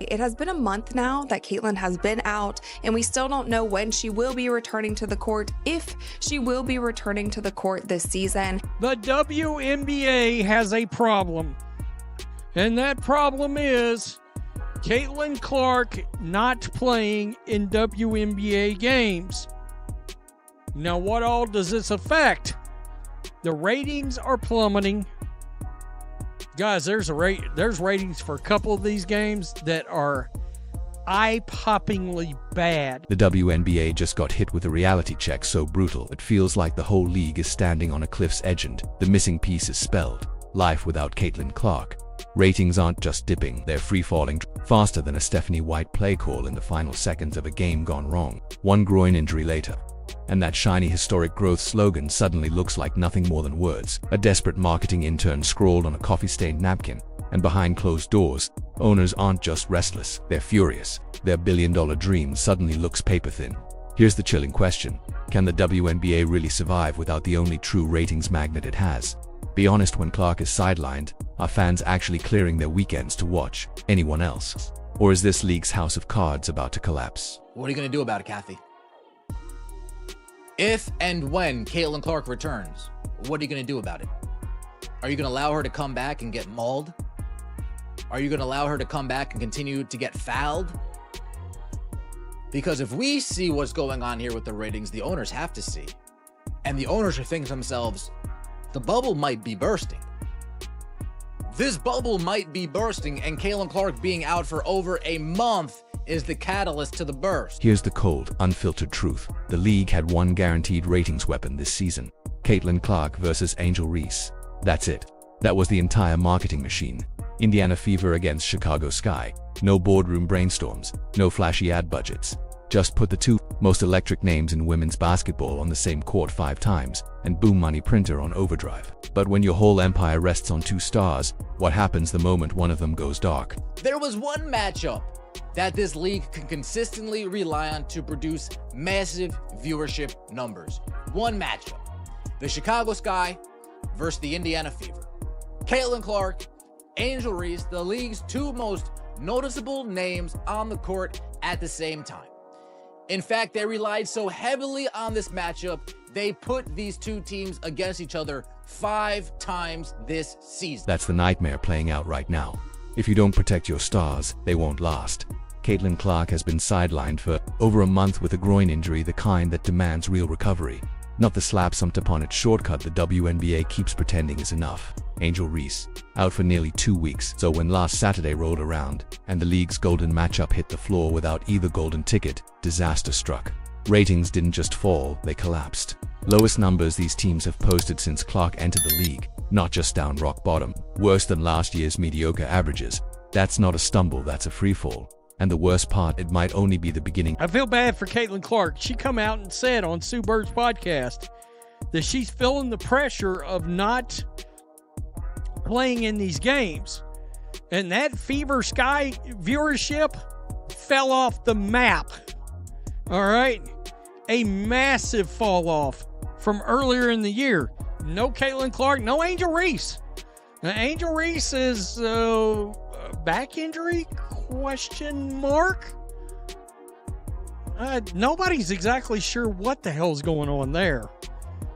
It has been a month now that Caitlyn has been out, and we still don't know when she will be returning to the court, if she will be returning to the court this season. The WNBA has a problem, and that problem is Caitlyn Clark not playing in WNBA games. Now, what all does this affect? The ratings are plummeting. Guys, there's ratings for a couple of these games that are eye-poppingly bad. The WNBA just got hit with a reality check so brutal it feels like the whole league is standing on a cliff's edge, and the missing piece is spelled life without Caitlyn Clark. Ratings aren't just dipping, they're free-falling faster than a Stephanie White play call in the final seconds of a game gone wrong. One groin injury later, and that shiny historic growth slogan suddenly looks like nothing more than words. A desperate marketing intern scrawled on a coffee-stained napkin, and behind closed doors, owners aren't just restless, they're furious. Their billion-dollar dream suddenly looks paper-thin. Here's the chilling question: can the WNBA really survive without the only true ratings magnet it has? Be honest, when Clark is sidelined, are fans actually clearing their weekends to watch anyone else? Or is this league's house of cards about to collapse? What are you going to do about it, Kathy? If and when Caitlyn Clark returns, what are you going to do about it? Are you going to allow her to come back and get mauled? Are you going to allow her to come back and continue to get fouled? Because if we see what's going on here with the ratings, the owners have to see. And the owners are thinking to themselves, the bubble might be bursting. This bubble might be bursting, and Caitlyn Clark being out for over a month is the catalyst to the burst. Here's the cold, unfiltered truth. The league had one guaranteed ratings weapon this season: Caitlyn Clark versus Angel Reese. That's it. That was the entire marketing machine. Indiana Fever against Chicago Sky. No boardroom brainstorms, no flashy ad budgets. Just put the two most electric names in women's basketball on the same court 5 times, and boom, money printer on overdrive. But when your whole empire rests on 2 stars, what happens the moment one of them goes dark? There was one matchup that this league can consistently rely on to produce massive viewership numbers. One matchup: the Chicago Sky versus the Indiana Fever. Caitlyn Clark, Angel Reese, the league's 2 most noticeable names on the court at the same time. In fact, they relied so heavily on this matchup, they put these 2 teams against each other 5 times this season. That's the nightmare playing out right now. If you don't protect your stars, they won't last. Caitlyn Clark has been sidelined for over a month with a groin injury, the kind that demands real recovery, not the slap-sumped-upon-it shortcut the WNBA keeps pretending is enough. Angel Reese, out for nearly 2 weeks. So when last Saturday rolled around, and the league's golden matchup hit the floor without either golden ticket, disaster struck. Ratings didn't just fall, they collapsed. Lowest numbers these teams have posted since Clark entered the league, not just down rock bottom, worse than last year's mediocre averages. That's not a stumble, that's a freefall. And the worst part, it might only be the beginning. I feel bad for Caitlyn Clark. She come out and said on Sue Bird's podcast that she's feeling the pressure of not playing in these games. And that Fever Sky viewership fell off the map. All right? A massive fall off from earlier in the year. No Caitlyn Clark, no Angel Reese. Now, Angel Reese is back injury? Question mark? Nobody's exactly sure what the hell's going on there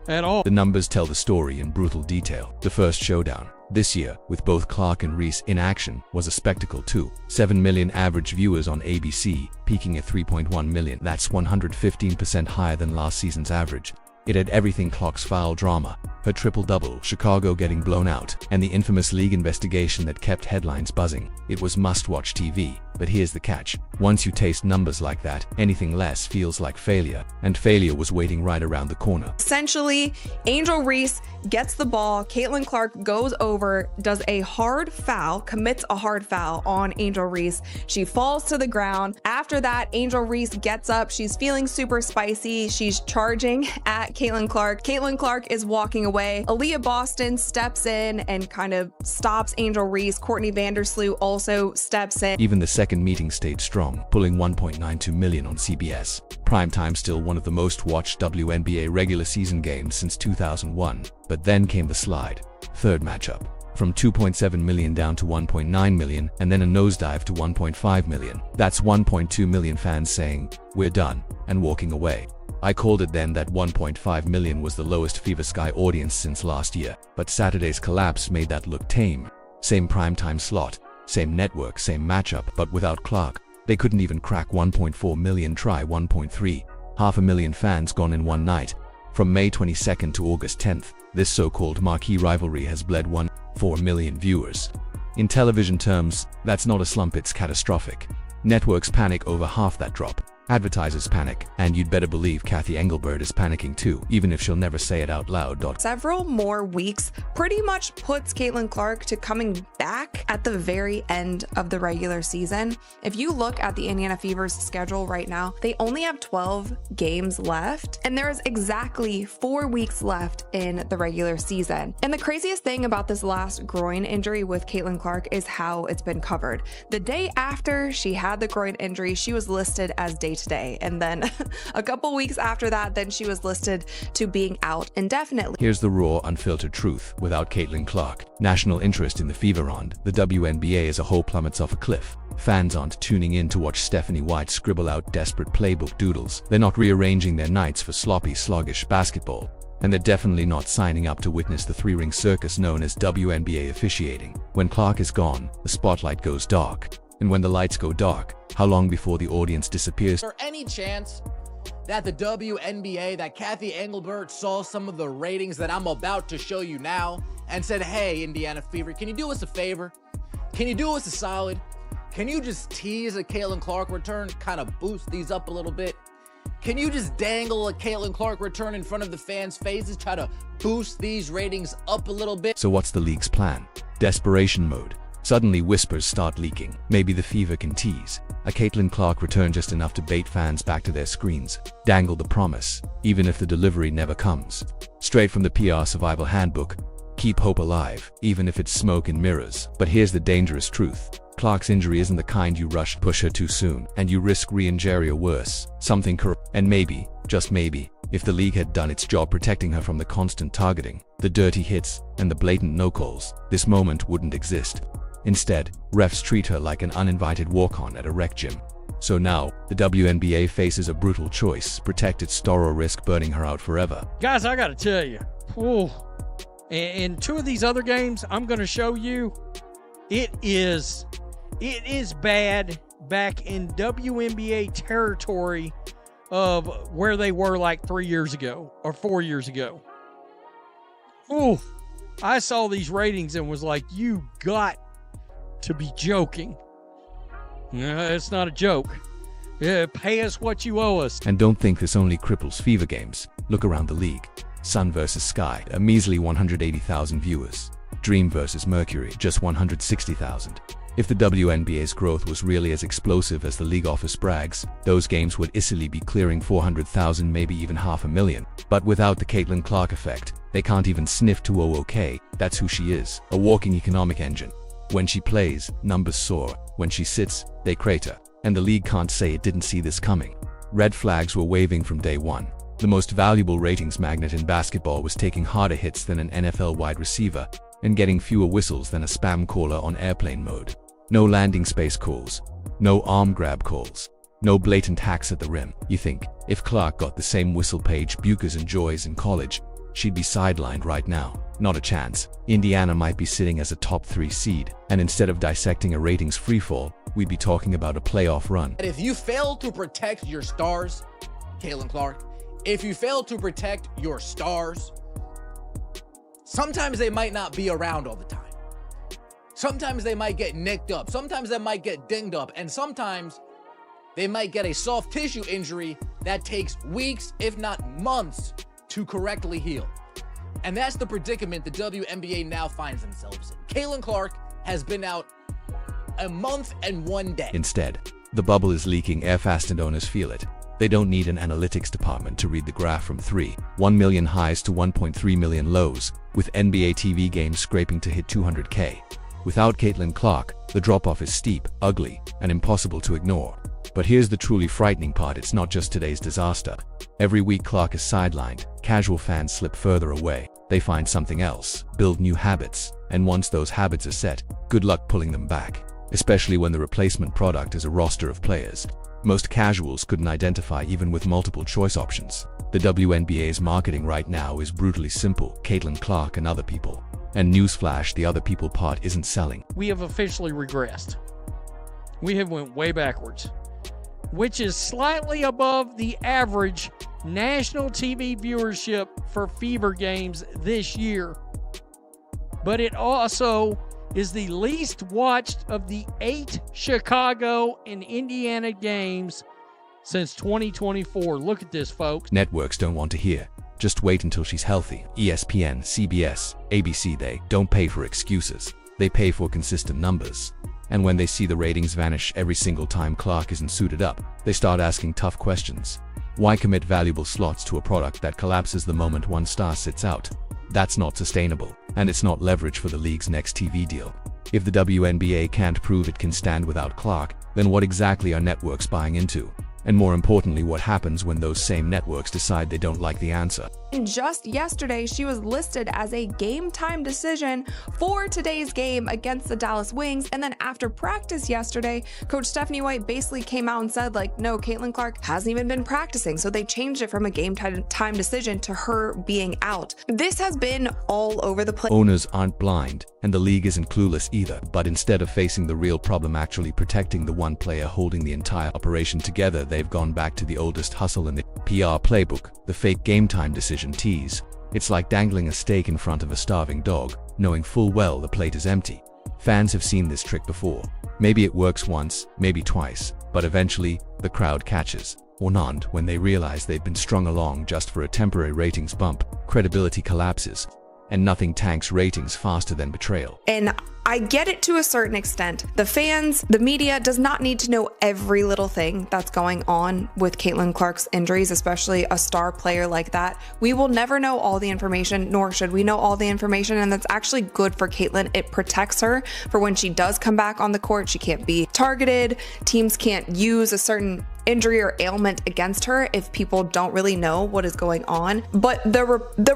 at all. The numbers tell the story in brutal detail. The first showdown this year, with both Clark and Reese in action, was a spectacle too. 7 million average viewers on ABC, peaking at 3.1 million. That's 115% higher than last season's average. It had everything: Clark's foul drama, her triple-double, Chicago getting blown out, and the infamous league investigation that kept headlines buzzing. It was must-watch TV. But here's the catch: once you taste numbers like that, anything less feels like failure, and failure was waiting right around the corner. Essentially, Angel Reese gets the ball, Caitlyn Clark goes over, does a hard foul, commits a hard foul on Angel Reese. She falls to the ground. After that, Angel Reese gets up. She's feeling super spicy. She's charging at Caitlyn Clark. Caitlyn Clark is walking away. Aaliyah Boston steps in and kind of stops Angel Reese. Courtney Vandersloot also steps in. Even the second meeting stayed strong, pulling 1.92 million on CBS. Primetime still one of the most watched WNBA regular season games since 2001. But then came the slide. Third matchup. from 2.7 million down to 1.9 million, and then a nosedive to 1.5 million. That's 1.2 million fans saying, "We're done," and walking away. I called it then that 1.5 million was the lowest Fever Sky audience since last year, but Saturday's collapse made that look tame. Same primetime slot, same network, same matchup, but without Clark. They couldn't even crack 1.4 million, try 1.3. 500,000 fans gone in one night. From May 22nd to August 10th, this so-called marquee rivalry has bled 1.4 million viewers. In television terms, that's not a slump, it's catastrophic. Networks panic over half that drop. Advertisers panic, and you'd better believe Kathy Engelbert is panicking too, even if she'll never say it out loud. Several more weeks pretty much puts Caitlin Clark to coming back at the very end of the regular season. If you look at the Indiana Fever's schedule right now, they only have 12 games left, and there is exactly 4 weeks left in the regular season. And the craziest thing about this last groin injury with Caitlin Clark is how it's been covered. The day after she had the groin injury, she was listed as day-to-day, and then a couple weeks after that, then she was listed to being out indefinitely. Here's the raw, unfiltered truth. Without Caitlin Clark, national interest in the Fever and the WNBA as a whole plummets off a cliff. Fans aren't tuning in to watch Stephanie White scribble out desperate playbook doodles. They're not rearranging their nights for sloppy, sluggish basketball. And they're definitely not signing up to witness the three-ring circus known as WNBA officiating. When Clark is gone, the spotlight goes dark. And when the lights go dark, how long before the audience disappears? Is there any chance that the WNBA, that Kathy Engelbert saw some of the ratings that I'm about to show you now and said, "Hey, Indiana Fever, can you do us a favor? Can you do us a solid? Can you just tease a Caitlin Clark return, kind of boost these up a little bit? Can you just dangle a Caitlin Clark return in front of the fans' faces, try to boost these ratings up a little bit?" So what's the league's plan? Desperation mode. Suddenly whispers start leaking. Maybe the Fever can tease a Caitlin Clark return just enough to bait fans back to their screens. Dangle the promise, even if the delivery never comes. Straight from the PR survival handbook. Keep hope alive, even if it's smoke and mirrors. But here's the dangerous truth. Clark's injury isn't the kind you rush to push her too soon, and you risk re-injury or worse. Something corrupt. And maybe, just maybe, if the league had done its job protecting her from the constant targeting, the dirty hits, and the blatant no-calls, this moment wouldn't exist. Instead, refs treat her like an uninvited walk-on at a rec gym. So now, the WNBA faces a brutal choice: protect its star or risk burning her out forever. Guys, I gotta tell you, in two of these other games I'm gonna show you, it is bad back in WNBA territory of where they were like 3 years ago or 4 years ago. I saw these ratings and was like, you got to be joking. It's not a joke. Pay us what you owe us. And don't think this only cripples Fever games. Look around the league. Sun vs Sky, a measly 180,000 viewers. Dream vs Mercury, just 160,000. If the WNBA's growth was really as explosive as the league office brags, those games would easily be clearing 400,000, maybe even 500,000. But without the Caitlin Clark effect, they can't even sniff to OK. That's who she is, a walking economic engine. When she plays, numbers soar. When she sits, they crater. And the league can't say it didn't see this coming. Red flags were waving from day one. The most valuable ratings magnet in basketball was taking harder hits than an NFL wide receiver and getting fewer whistles than a spam caller on airplane mode. No landing space calls. No arm grab calls. No blatant hacks at the rim. You think, if Clark got the same whistle Paige Buchers enjoys in college, she'd be sidelined right now. Not a chance. Indiana might be sitting as a top 3 seed, and instead of dissecting a ratings freefall, we'd be talking about a playoff run. If you fail to protect your stars, Caitlin Clark, if you fail to protect your stars, sometimes they might not be around all the time. Sometimes they might get nicked up. Sometimes they might get dinged up. And sometimes they might get a soft tissue injury that takes weeks, if not months, to correctly heal. And that's the predicament the WNBA now finds themselves in. Caitlin Clark has been out a month and 1 day. Instead, the bubble is leaking air fast and owners feel it. They don't need an analytics department to read the graph from 3.1 million highs to 1.3 million lows, with NBA TV games scraping to hit 200K. Without Caitlin Clark, the drop-off is steep, ugly, and impossible to ignore. But here's the truly frightening part: it's not just today's disaster. Every week Clark is sidelined, casual fans slip further away. They find something else, build new habits, and once those habits are set, good luck pulling them back, especially when the replacement product is a roster of players most casuals couldn't identify even with multiple choice options. The WNBA's marketing right now is brutally simple: Caitlin Clark and other people. And newsflash, the other people part isn't selling. We have officially regressed. We have went way backwards, which is slightly above the average national TV viewership for Fever games this year. But it also is the least watched of the 8 Chicago and Indiana games since 2024. Look at this, folks. Networks don't want to hear. Just wait until she's healthy. ESPN, CBS, ABC, they don't pay for excuses. They pay for consistent numbers. And when they see the ratings vanish every single time Clark isn't suited up, they start asking tough questions. Why commit valuable slots to a product that collapses the moment one star sits out? That's not sustainable, and it's not leverage for the league's next TV deal. If the WNBA can't prove it can stand without Clark, then what exactly are networks buying into? And more importantly, what happens when those same networks decide they don't like the answer? And just yesterday, she was listed as a game time decision for today's game against the Dallas Wings. And then after practice yesterday, Coach Stephanie White basically came out and said, like, no, Caitlin Clark hasn't even been practicing. So they changed it from a game time decision to her being out. This has been all over the place. Owners aren't blind, and the league isn't clueless either. But instead of facing the real problem, actually protecting the one player holding the entire operation together, they've gone back to the oldest hustle in the PR playbook, the fake game time decision tease. It's like dangling a steak in front of a starving dog, knowing full well the plate is empty. Fans have seen this trick before. Maybe it works once, maybe twice, but eventually the crowd catches, or not. When they realize they've been strung along just for a temporary ratings bump, credibility collapses, and nothing tanks ratings faster than betrayal. And I get it to a certain extent. The fans, the media does not need to know every little thing that's going on with Caitlin Clark's injuries, especially a star player like that. We will never know all the information, nor should we know all the information, and that's actually good for Caitlin. It protects her for when she does come back on the court. She can't be targeted. Teams can't use a certain injury or ailment against her if people don't really know what is going on. But the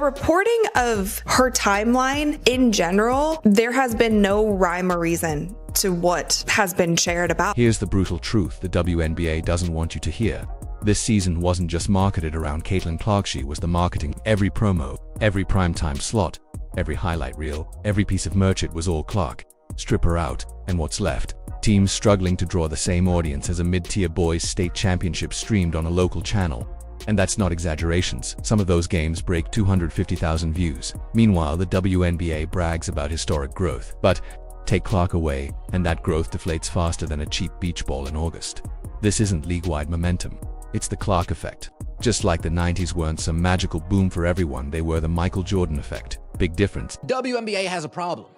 reporting of her timeline in general, there has been no rhyme or reason to what has been shared about. Here's the brutal truth the WNBA doesn't want you to hear. This season wasn't just marketed around Caitlin Clark. She was the marketing. Every promo, every primetime slot, every highlight reel, every piece of merch, it was all Clark. Strip her out, and what's left? Teams struggling to draw the same audience as a mid-tier boys state championship streamed on a local channel. And that's not exaggerations. Some of those games break 250,000 views. Meanwhile, the WNBA brags about historic growth. But take Clark away, and that growth deflates faster than a cheap beach ball in August. This isn't league-wide momentum. It's the Clark effect. Just like the 90s weren't some magical boom for everyone, they were the Michael Jordan effect. Big difference. WNBA has a problem.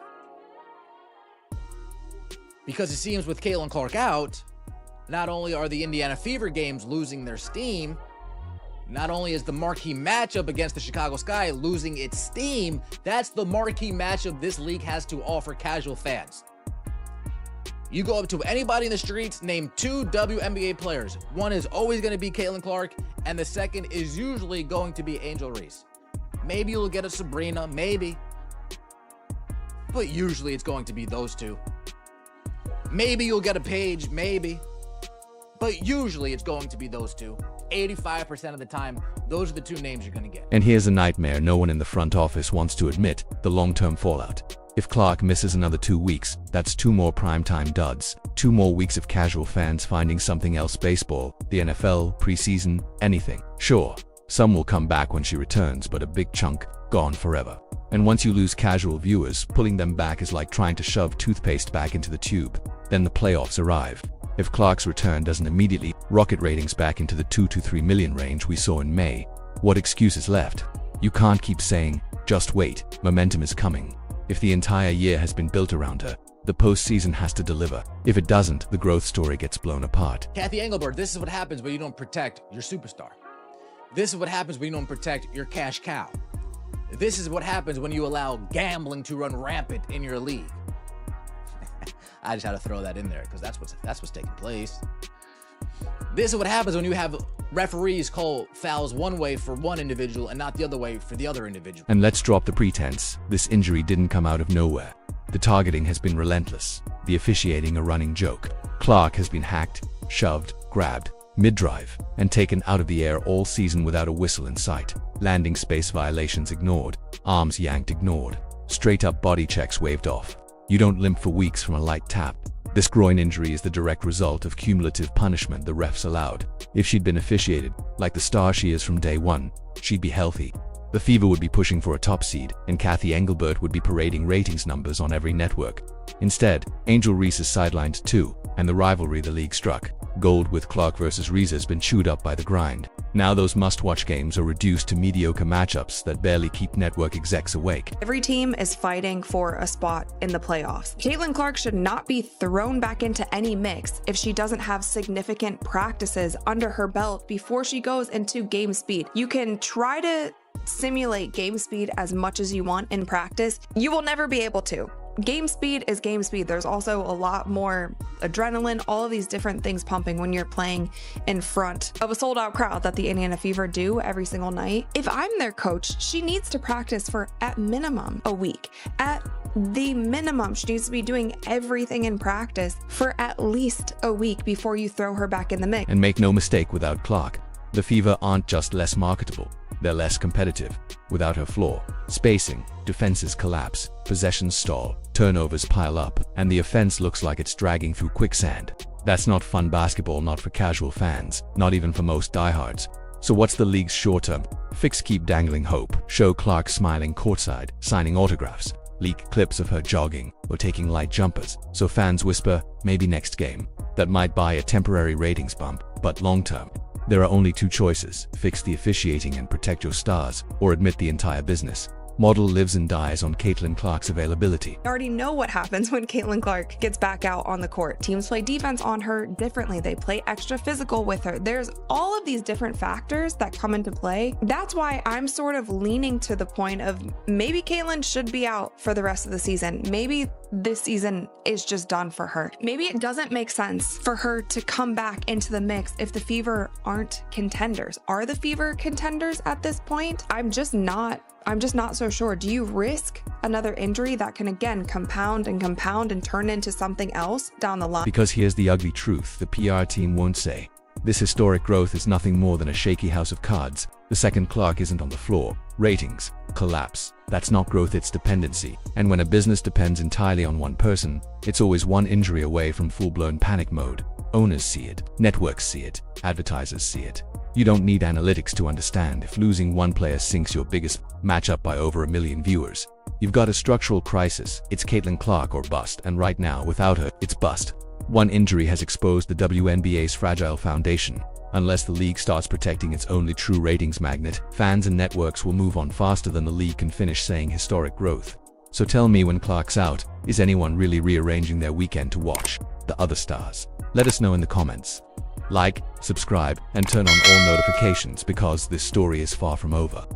Because it seems with Caitlin Clark out, not only are the Indiana Fever games losing their steam, not only is the marquee matchup against the Chicago Sky losing its steam, that's the marquee matchup this league has to offer casual fans. You go up to anybody in the streets, name 2 WNBA players. One is always going to be Caitlin Clark, and the second is usually going to be Angel Reese. Maybe you'll get a Sabrina, maybe. But usually it's going to be those 2. Maybe you'll get a Paige, maybe. But usually it's going to be those 2. 85% of the time, those are the 2 names you're going to get. And here's a nightmare no one in the front office wants to admit: the long-term fallout. If Clark misses another 2 weeks, that's 2 more primetime duds. 2 more weeks of casual fans finding something else: baseball, the NFL, preseason, anything. Sure, some will come back when she returns, but a big chunk, gone forever. And once you lose casual viewers, pulling them back is like trying to shove toothpaste back into the tube. Then the playoffs arrive. If Clark's return doesn't immediately rocket ratings back into the 2 to 3 million range we saw in May, what excuse is left? You can't keep saying, just wait, momentum is coming. If the entire year has been built around her, the postseason has to deliver. If it doesn't, the growth story gets blown apart. Kathy Engelbert, this is what happens when you don't protect your superstar. This is what happens when you don't protect your cash cow. This is what happens when you allow gambling to run rampant in your league. I just had to throw that in there because that's what's taking place. This is what happens when you have referees call fouls one way for one individual and not the other way for the other individual. And let's drop the pretense. This injury didn't come out of nowhere. The targeting has been relentless, the officiating a running joke. Clark has been hacked, shoved, grabbed, mid-drive, and taken out of the air all season without a whistle in sight. Landing space violations ignored, arms yanked ignored, straight-up body checks waved off. You don't limp for weeks from a light tap. This groin injury is the direct result of cumulative punishment the refs allowed. If she'd been officiated, like the star she is from day one, she'd be healthy. The Fever would be pushing for a top seed, and Kathy Engelbert would be parading ratings numbers on every network. Instead, Angel Reese is sidelined too, and the rivalry the league struck, gold with Clark versus Reese, has been chewed up by the grind. Now those must-watch games are reduced to mediocre matchups that barely keep network execs awake. Every team is fighting for a spot in the playoffs. Caitlin Clark should not be thrown back into any mix if she doesn't have significant practices under her belt before she goes into game speed. You can try to simulate game speed as much as you want in practice. You will never be able to. Game speed is game speed. There's also a lot more adrenaline, all of these different things pumping when you're playing in front of a sold-out crowd that the Indiana Fever do every single night. If I'm their coach, she needs to practice for at minimum a week. At the minimum, she needs to be doing everything in practice for at least a week before you throw her back in the mix. And make no mistake, without Clark, the Fever aren't just less marketable, they're less competitive. Without her floor, spacing, defenses collapse, possessions stall, turnovers pile up, and the offense looks like it's dragging through quicksand. That's not fun basketball, not for casual fans, not even for most diehards. So what's the league's short-term fix? Keep dangling hope, show Clark smiling courtside, signing autographs, leak clips of her jogging or taking light jumpers, so fans whisper, maybe next game. That might buy a temporary ratings bump, but long-term, there are only two choices: fix the officiating and protect your stars, or admit the entire business. Model lives and dies on Caitlin Clark's availability. I already know what happens when Caitlin Clark gets back out on the court. Teams play defense on her differently. They play extra physical with her. There's all of these different factors that come into play. That's why I'm sort of leaning to the point of maybe Caitlin should be out for the rest of the season. Maybe this season is just done for her. Maybe it doesn't make sense for her to come back into the mix if the Fever aren't contenders. Are the Fever contenders at this point? I'm just not so sure. Do you risk another injury that can again compound and turn into something else down the line? Because here's the ugly truth the PR team won't say. This historic growth is nothing more than a shaky house of cards. The second Clark isn't on the floor, ratings collapse. That's not growth, it's dependency. And when a business depends entirely on one person, it's always one injury away from full-blown panic mode. Owners see it, networks see it, advertisers see it. You don't need analytics to understand if losing one player sinks your biggest matchup by over 1 million viewers. You've got a structural crisis. It's Caitlin Clark or bust, and right now, without her, it's bust. One injury has exposed the WNBA's fragile foundation. Unless the league starts protecting its only true ratings magnet, fans and networks will move on faster than the league can finish saying historic growth. So tell me, when Clark's out, is anyone really rearranging their weekend to watch the other stars? Let us know in the comments. Like, subscribe, and turn on all notifications because this story is far from over.